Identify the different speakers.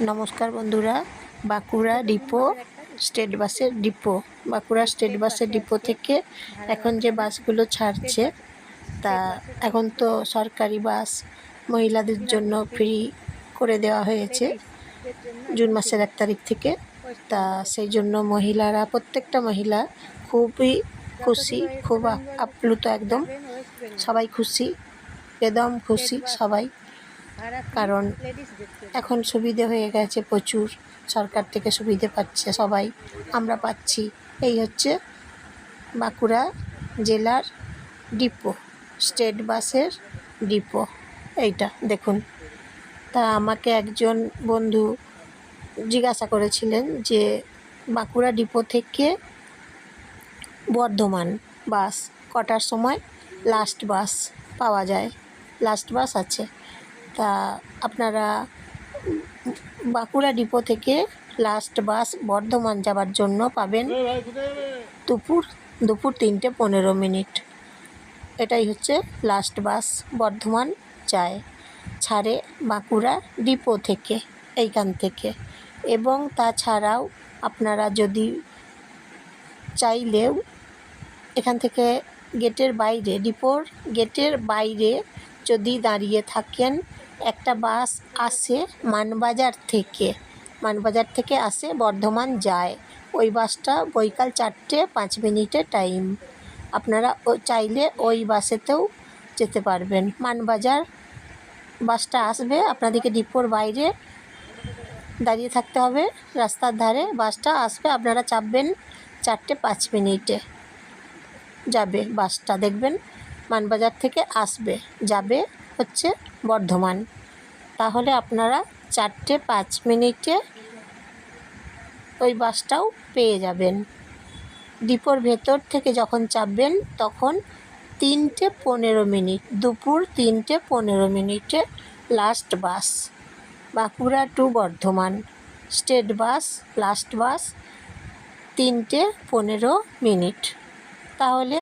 Speaker 1: নমস্কার বন্ধুরা, Bankura depot state বাসের ডিপো, বাঁকুড়া স্টেট বাসের ডিপো থেকে এখন যে বাসগুলো ছাড়ছে তা এখন তো সরকারি বাস মহিলাদের জন্য ফ্রি করে দেওয়া হয়েছে জুন মাসের 1 তারিখ থেকে। তা সেই জন্য মহিলারা, প্রত্যেকটা মহিলা খুবই খুশি, খুব আপ্লুত, একদম সবাই খুশি, একদম খুশি সবাই। কারণ এখন সুবিধে হয়ে গেছে, প্রচুর সরকার থেকে সুবিধে পাচ্ছে সবাই, আমরা পাচ্ছি। এই হচ্ছে বাঁকুড়া জেলার ডিপো, স্টেট বাসের ডিপো এইটা দেখুন। তা আমাকে একজন বন্ধু জিজ্ঞাসা করেছিলেন যে বাঁকুড়া ডিপো থেকে বর্ধমান বাস কটার সময় লাস্ট বাস পাওয়া যায়, লাস্ট বাস আছে। তা আপনারা বাঁকুড়া ডিপো থেকে লাস্ট বাস বর্ধমান যাওয়ার জন্য পাবেন দুপুর 3:15। এটাই হচ্ছে লাস্ট বাস বর্ধমান যায়, ছাড়ে বাঁকুড়া ডিপো থেকে, এইখান থেকে। এবং তাছাড়াও আপনারা যদি চাইলেও এখান থেকে গেটের বাইরে, ডিপোর গেটের বাইরে যদি দাঁড়িয়ে থাকেন, একটা বাস আসে মানবাজার থেকে আসে বর্ধমান যায়। ওই বাসটা বৈকাল 4:05 টাইম। আপনারা চাইলে ওই বাসেতেও যেতে পারবেন। মানবাজার বাসটা আসবে, আপনাদেরকে ডিপোর বাইরে দাঁড়িয়ে থাকতে হবে, রাস্তার ধারে বাসটা আসবে, আপনারা চাপবেন 4:05 যাবে বাসটা। দেখবেন মানবাজার থেকে আসবে, যাবে হচ্ছে বর্ধমান। তাহলে আপনারা 4:05 ওই বাসটাও পেয়ে যাবেন। ডিপোর ভেতর থেকে যখন চাপবেন তখন 3:15, দুপুর 3:15 last bus Bankura to Bardhaman state bus, last bus 3:15। তাহলে